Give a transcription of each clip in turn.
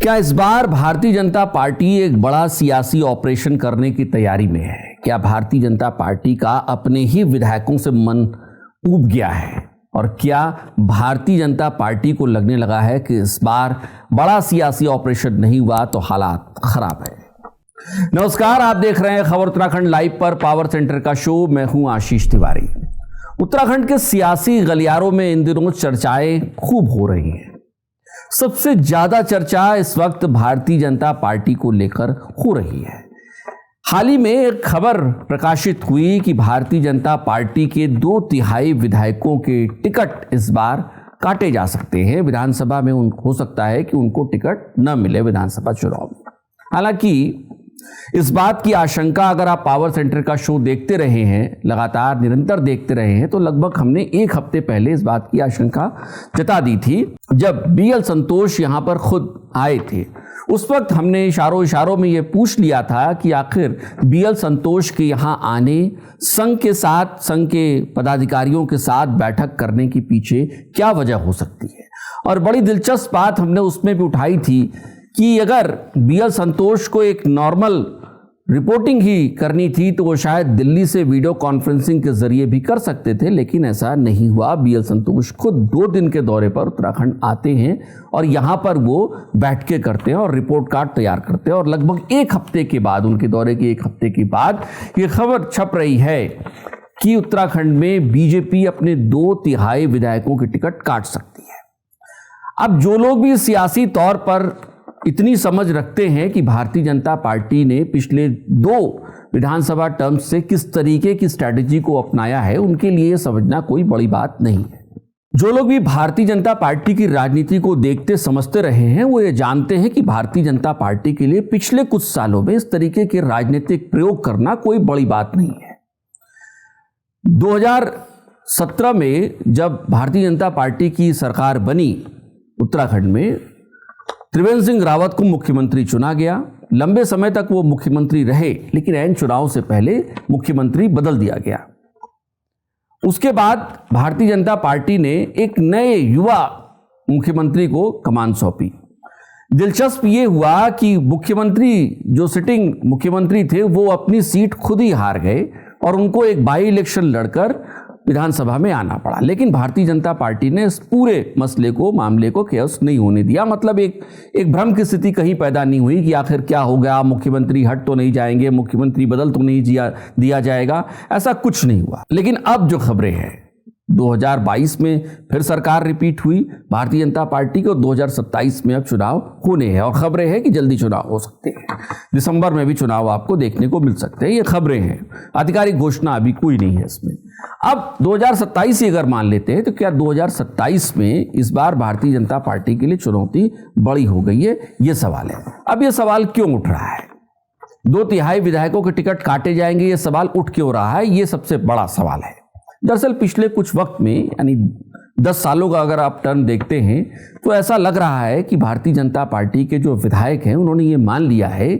क्या इस बार भारतीय जनता पार्टी एक बड़ा सियासी ऑपरेशन करने की तैयारी में है? क्या भारतीय जनता पार्टी का अपने ही विधायकों से मन ऊब गया है? और क्या भारतीय जनता पार्टी को लगने लगा है कि इस बार बड़ा सियासी ऑपरेशन नहीं हुआ तो हालात खराब है? नमस्कार, आप देख रहे हैं खबर उत्तराखंड लाइव पर पावर सेंटर का शो। मैं हूं आशीष तिवारी। उत्तराखंड के सियासी गलियारों में इन दिनों चर्चाएं खूब हो रही हैं। सबसे ज्यादा चर्चा इस वक्त भारतीय जनता पार्टी को लेकर हो रही है। हाल ही में एक खबर प्रकाशित हुई कि भारतीय जनता पार्टी के 2/3 विधायकों के टिकट इस बार काटे जा सकते हैं। विधानसभा में हो सकता है कि उनको टिकट न मिले विधानसभा चुनाव में। हालांकि इस बात की आशंका, अगर आप पावर सेंटर का शो देखते रहे हैं, लगातार निरंतर देखते रहे हैं, तो लगभग हमने एक हफ्ते पहले इस बात की आशंका जता दी थी जब बीएल संतोष यहां पर खुद आए थे। उस वक्त हमने इशारों में यह पूछ लिया था कि आखिर बीएल संतोष के यहां आने, संघ के साथ, संघ के पदाधिकारियों के साथ बैठक करने के पीछे क्या वजह हो सकती है। और बड़ी दिलचस्प बात हमने उसमें भी उठाई थी कि अगर बीएल संतोष को एक नॉर्मल रिपोर्टिंग ही करनी थी तो वो शायद दिल्ली से वीडियो कॉन्फ्रेंसिंग के जरिए भी कर सकते थे, लेकिन ऐसा नहीं हुआ। बीएल संतोष खुद 2 दिन के दौरे पर उत्तराखंड आते हैं और यहाँ पर वो बैठ के करते हैं और रिपोर्ट कार्ड तैयार करते हैं। और लगभग एक हफ्ते के बाद, उनके दौरे के एक हफ्ते के बाद ये खबर छप रही है कि उत्तराखंड में बीजेपी अपने 2/3 विधायकों के टिकट काट सकती है। अब जो लोग भी सियासी तौर पर इतनी समझ रखते हैं कि भारतीय जनता पार्टी ने पिछले 2 विधानसभा टर्म्स से किस तरीके की स्ट्रैटेजी को अपनाया है, उनके लिए समझना कोई बड़ी बात नहीं है। जो लोग भी भारतीय जनता पार्टी की राजनीति को देखते समझते रहे हैं, वो ये जानते हैं कि भारतीय जनता पार्टी के लिए पिछले कुछ सालों में इस तरीके के राजनीतिक प्रयोग करना कोई बड़ी बात नहीं है। 2017 में जब भारतीय जनता पार्टी की सरकार बनी उत्तराखंड में, त्रिवेंद्र सिंह रावत को मुख्यमंत्री चुना गया। लंबे समय तक वो मुख्यमंत्री रहे, लेकिन ऐन चुनाव से पहले मुख्यमंत्री बदल दिया गया। उसके बाद भारतीय जनता पार्टी ने एक नए युवा मुख्यमंत्री को कमान सौंपी। दिलचस्प ये हुआ कि मुख्यमंत्री, जो सिटिंग मुख्यमंत्री थे, वो अपनी सीट खुद ही हार गए और उनको एक बाई इलेक्शन लड़कर विधानसभा में आना पड़ा। लेकिन भारतीय जनता पार्टी ने इस पूरे मामले को केओस नहीं होने दिया। मतलब एक भ्रम की स्थिति कहीं पैदा नहीं हुई कि आखिर क्या हो गया, मुख्यमंत्री हट तो नहीं जाएंगे, मुख्यमंत्री बदल तो नहीं दिया जाएगा। ऐसा कुछ नहीं हुआ। लेकिन अब जो खबरें हैं, 2022 में फिर सरकार रिपीट हुई भारतीय जनता पार्टी को, 2027 में अब चुनाव होने हैं और खबरें हैं कि जल्दी चुनाव हो सकते हैं। दिसंबर में भी चुनाव आपको देखने को मिल सकते हैं। ये खबरें हैं, आधिकारिक घोषणा अभी कोई नहीं है इसमें। अब 2027 ही अगर मान लेते हैं तो क्या 2027 में इस बार भारतीय जनता पार्टी के लिए चुनौती बड़ी हो गई है? ये सवाल है। अब ये सवाल क्यों उठ रहा है? 2/3 विधायकों के टिकट काटे जाएंगे, ये सवाल उठ क्यों रहा है? ये सबसे बड़ा सवाल है। दरअसल पिछले कुछ वक्त में, यानी 10 सालों का अगर आप टर्म देखते हैं, तो ऐसा लग रहा है कि भारतीय जनता पार्टी के जो विधायक हैं, उन्होंने ये मान लिया है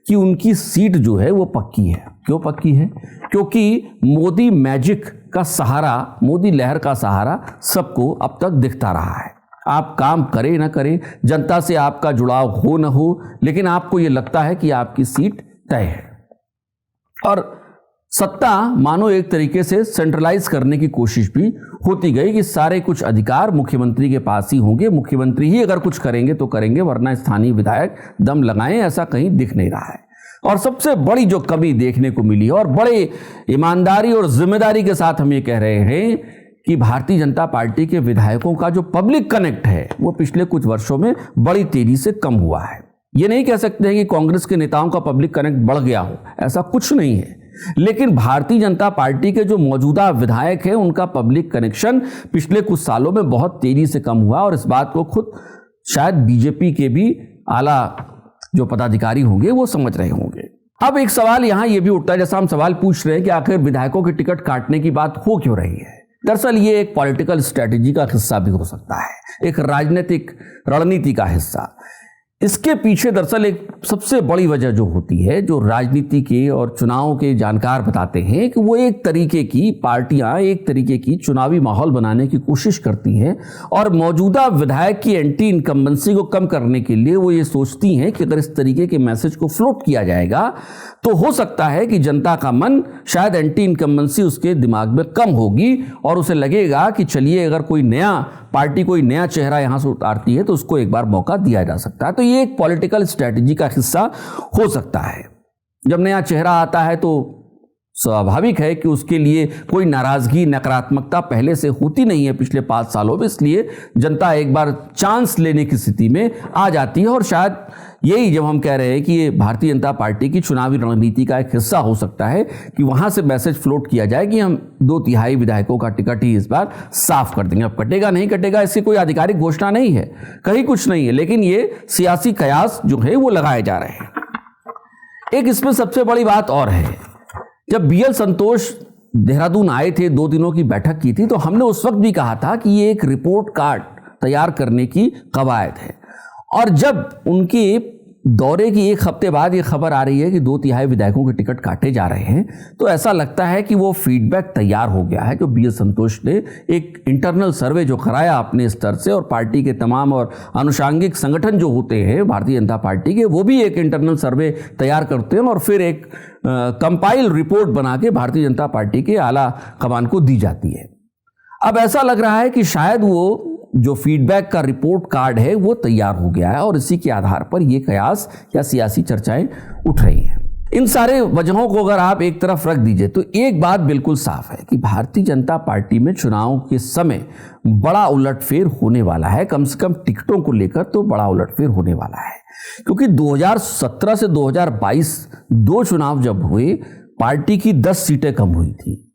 कि उनकी सीट जो है वो पक्की है। क्यों पक्की है? क्योंकि मोदी मैजिक का सहारा, मोदी लहर का सहारा सबको अब तक दिखता रहा है। आप काम करें ना करें, जनता से आपका जुड़ाव हो न हो, लेकिन आपको ये लगता है कि आपकी सीट तय है। और सत्ता मानो एक तरीके से सेंट्रलाइज करने की कोशिश भी होती गई कि सारे कुछ अधिकार मुख्यमंत्री के पास ही होंगे, मुख्यमंत्री ही अगर कुछ करेंगे तो करेंगे, वरना स्थानीय विधायक दम लगाएं, ऐसा कहीं दिख नहीं रहा है। और सबसे बड़ी जो कमी देखने को मिली, और बड़े ईमानदारी और जिम्मेदारी के साथ हम ये कह रहे हैं कि भारतीय जनता पार्टी के विधायकों का जो पब्लिक कनेक्ट है वो पिछले कुछ वर्षों में बड़ी तेजी से कम हुआ है। ये नहीं कह सकते हैं कि कांग्रेस के नेताओं का पब्लिक कनेक्ट बढ़ गया हो, ऐसा कुछ नहीं है। लेकिन भारतीय जनता पार्टी के जो मौजूदा विधायक हैं, उनका पब्लिक कनेक्शन पिछले कुछ सालों में बहुत तेजी से कम हुआ और इस बात को खुद शायद बीजेपी के भी आला जो पदाधिकारी होंगे वो समझ रहे होंगे। अब एक सवाल यहां ये भी उठता है, जैसा हम सवाल पूछ रहे हैं कि आखिर विधायकों के टिकट काटने की बात हो क्यों रही है। दरअसल ये एक पॉलिटिकल स्ट्रेटेजी का हिस्सा भी हो सकता है, एक राजनीतिक रणनीति का हिस्सा। इसके पीछे दरअसल एक सबसे बड़ी वजह जो होती है, जो राजनीति के और चुनाव के जानकार बताते हैं कि वो एक तरीके की पार्टियां एक तरीके की चुनावी माहौल बनाने की कोशिश करती हैं और मौजूदा विधायक की एंटी इनकम्बेंसी को कम करने के लिए वो ये सोचती हैं कि अगर इस तरीके के मैसेज को फ्लोट किया जाएगा तो हो सकता है कि जनता का मन शायद एंटी इनकम्बेंसी उसके दिमाग में कम होगी और उसे लगेगा कि चलिए अगर कोई नया पार्टी कोई नया चेहरा यहां से उतारती है तो उसको एक बार मौका दिया जा सकता है। तो ये एक पॉलिटिकल स्ट्रेटजी का हिस्सा हो सकता है। जब नया चेहरा आता है तो स्वाभाविक है कि उसके लिए कोई नाराजगी नकारात्मकता पहले से होती नहीं है पिछले 5 सालों में, इसलिए जनता एक बार चांस लेने की स्थिति में आ जाती है। और शायद यही जब हम कह रहे हैं कि ये भारतीय जनता पार्टी की चुनावी रणनीति का एक हिस्सा हो सकता है कि वहां से मैसेज फ्लोट किया जाए कि हम 2/3 विधायकों का टिकट ही इस बार साफ कर देंगे। अब कटेगा नहीं कटेगा इसकी कोई आधिकारिक घोषणा नहीं है, कहीं कुछ नहीं है, लेकिन ये सियासी कयास जो है वो लगाए जा रहे हैं। एक इसमें सबसे बड़ी बात और है, जब BL संतोष देहरादून आए थे, 2 दिनों की बैठक की थी, तो हमने उस वक्त भी कहा था कि ये एक रिपोर्ट कार्ड तैयार करने की कवायद है। और जब उनके दौरे की 1 हफ्ते बाद ये खबर आ रही है कि 2/3 विधायकों के टिकट काटे जा रहे हैं, तो ऐसा लगता है कि वो फीडबैक तैयार हो गया है। जो BL संतोष ने एक इंटरनल सर्वे जो कराया अपने स्तर से, और पार्टी के तमाम और अनुषांगिक संगठन जो होते हैं भारतीय जनता पार्टी के, वो भी एक इंटरनल सर्वे तैयार करते हैं और फिर एक कंपाइल रिपोर्ट बना के भारतीय जनता पार्टी के आला कमान को दी जाती है। अब ऐसा लग रहा है कि शायद वो जो फीडबैक का रिपोर्ट कार्ड है वो तैयार हो गया है और इसी के आधार पर ये कयास या सियासी चर्चाएं उठ रही हैं। इन सारे वजहों को अगर आप एक तरफ रख दीजिए तो एक बात बिल्कुल साफ है कि भारतीय जनता पार्टी में चुनाव के समय बड़ा उलटफेर होने वाला है। कम से कम टिकटों को लेकर तो बड़ा उलटफेर होने वाला है, क्योंकि 2017 से 2022 2 चुनाव जब हुए, पार्टी की 10 सीटें कम हुई थी।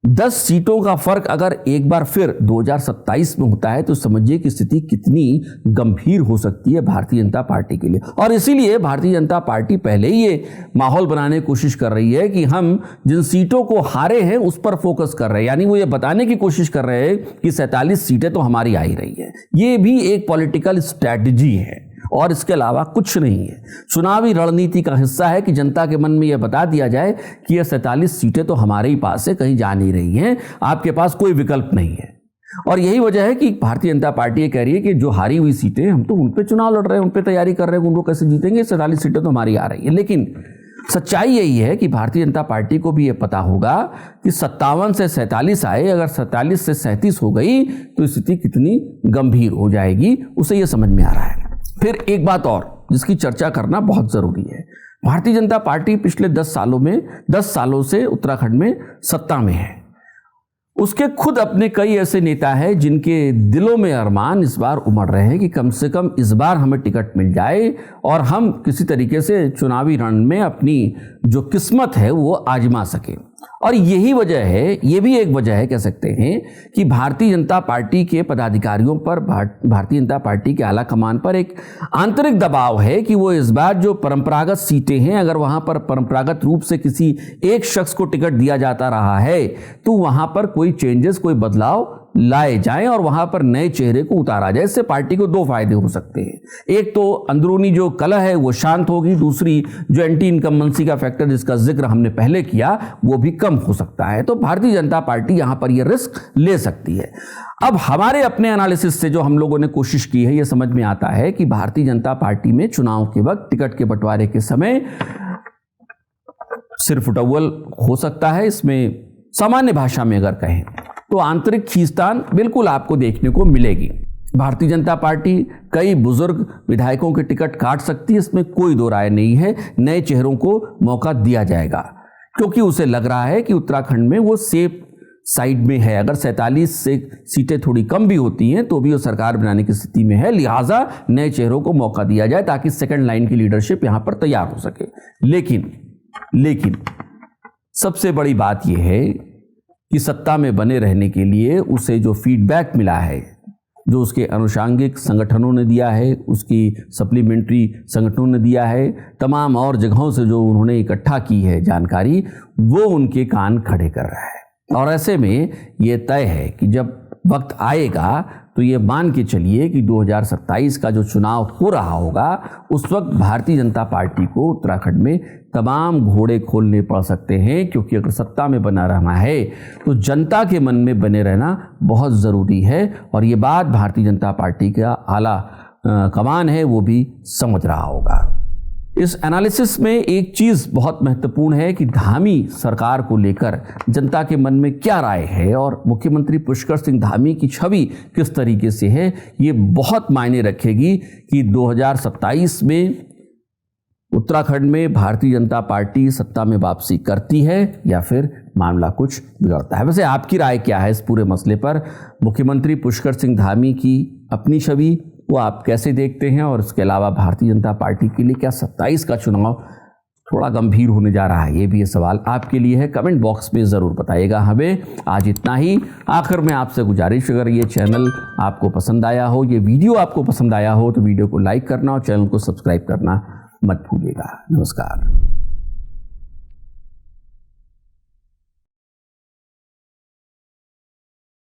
10 सीटों का फर्क अगर एक बार फिर 2027 में होता है तो समझिए कि स्थिति कितनी गंभीर हो सकती है भारतीय जनता पार्टी के लिए। और इसीलिए भारतीय जनता पार्टी पहले ही ये माहौल बनाने की कोशिश कर रही है कि हम जिन सीटों को हारे हैं उस पर फोकस कर रहे हैं, यानी वो ये बताने की कोशिश कर रहे हैं कि 47 सीटें तो हमारी आ ही रही है। ये भी एक पॉलिटिकल स्ट्रैटेजी है और इसके अलावा कुछ नहीं है। चुनावी रणनीति का हिस्सा है कि जनता के मन में यह बता दिया जाए कि ये 47 सीटें तो हमारे ही पास है, कहीं जा नहीं रही हैं, आपके पास कोई विकल्प नहीं है। और यही वजह है कि भारतीय जनता पार्टी ये कह रही है कि जो हारी हुई सीटें हम तो उन पे चुनाव लड़ रहे हैं, उन पे तैयारी कर रहे हैं, उनको कैसे जीतेंगे, 47 सीटें तो हमारी आ रही है। लेकिन सच्चाई यही है कि भारतीय जनता पार्टी को भी ये पता होगा कि 57 से 47 आए, अगर 47 से 37 हो गई तो स्थिति कितनी गंभीर हो जाएगी, उसे ये समझ में आ रहा है। फिर एक बात और जिसकी चर्चा करना बहुत जरूरी है, भारतीय जनता पार्टी पिछले 10 सालों से उत्तराखंड में सत्ता में है। उसके खुद अपने कई ऐसे नेता हैं जिनके दिलों में अरमान इस बार उमड़ रहे हैं कि कम से कम इस बार हमें टिकट मिल जाए और हम किसी तरीके से चुनावी रण में अपनी जो किस्मत है वो आजमा सकें। और यही वजह है, ये भी एक वजह है कह सकते हैं कि भारतीय जनता पार्टी के पदाधिकारियों पर, भारतीय जनता पार्टी के आला कमान पर एक आंतरिक दबाव है कि वो इस बार जो परंपरागत सीटें हैं, अगर वहां पर परंपरागत रूप से किसी एक शख्स को टिकट दिया जाता रहा है तो वहां पर कोई चेंजेस, कोई बदलाव लाए जाएं और वहां पर नए चेहरे को उतारा जाए। इससे पार्टी को 2 फायदे हो सकते हैं। एक तो अंदरूनी जो कलह है वो शांत होगी, दूसरी जो एंटी इनकम्बेंसी का फैक्टर जिसका जिक्र हमने पहले किया वो भी कम हो सकता है। तो भारतीय जनता पार्टी यहां पर ये रिस्क ले सकती है। अब हमारे अपने एनालिसिस से जो हम लोगों ने कोशिश की है, ये समझ में आता है कि भारतीय जनता पार्टी में चुनाव के वक्त टिकट के बंटवारे के समय सिर्फ उटव्वल हो सकता है। इसमें सामान्य भाषा में अगर कहें तो आंतरिक खींचतान बिल्कुल आपको देखने को मिलेगी। भारतीय जनता पार्टी कई बुजुर्ग विधायकों के टिकट काट सकती है, इसमें कोई 2 राय नहीं है। नए चेहरों को मौका दिया जाएगा क्योंकि उसे लग रहा है कि उत्तराखंड में वो सेफ साइड में है। अगर 47 से सीटें थोड़ी कम भी होती हैं तो भी वो सरकार बनाने की स्थिति में है, लिहाजा नए चेहरों को मौका दिया जाए ताकि सेकंड लाइन की लीडरशिप यहां पर तैयार हो सके। लेकिन सबसे बड़ी बात यह है कि सत्ता में बने रहने के लिए उसे जो फीडबैक मिला है, जो उसके अनुषांगिक संगठनों ने दिया है, उसकी सप्लीमेंट्री संगठनों ने दिया है, तमाम और जगहों से जो उन्होंने इकट्ठा की है जानकारी, वो उनके कान खड़े कर रहा है। और ऐसे में ये तय है कि जब वक्त आएगा तो ये मान के चलिए कि 2027 का जो चुनाव हो रहा होगा उस वक्त भारतीय जनता पार्टी को उत्तराखंड में तमाम घोड़े खोलने पड़ सकते हैं, क्योंकि अगर सत्ता में बना रहना है तो जनता के मन में बने रहना बहुत ज़रूरी है। और ये बात भारतीय जनता पार्टी का आला कमान है वो भी समझ रहा होगा। इस एनालिसिस में एक चीज़ बहुत महत्वपूर्ण है कि धामी सरकार को लेकर जनता के मन में क्या राय है और मुख्यमंत्री पुष्कर सिंह धामी की छवि किस तरीके से है, ये बहुत मायने रखेगी कि 2027 में उत्तराखंड में भारतीय जनता पार्टी सत्ता में वापसी करती है या फिर मामला कुछ बिगड़ता है। वैसे आपकी राय क्या है इस पूरे मसले पर? मुख्यमंत्री पुष्कर सिंह धामी की अपनी छवि वो आप कैसे देखते हैं, और इसके अलावा भारतीय जनता पार्टी के लिए क्या 27 का चुनाव थोड़ा गंभीर होने जा रहा है, ये भी ये सवाल आपके लिए है। कमेंट बॉक्स में ज़रूर बताइएगा हमें। आज इतना ही। आखिर में आपसे गुजारिश, अगर ये चैनल आपको पसंद आया हो, ये वीडियो आपको पसंद आया हो तो वीडियो को लाइक करना और चैनल को सब्सक्राइब करना मत भूलिएगा। नमस्कार।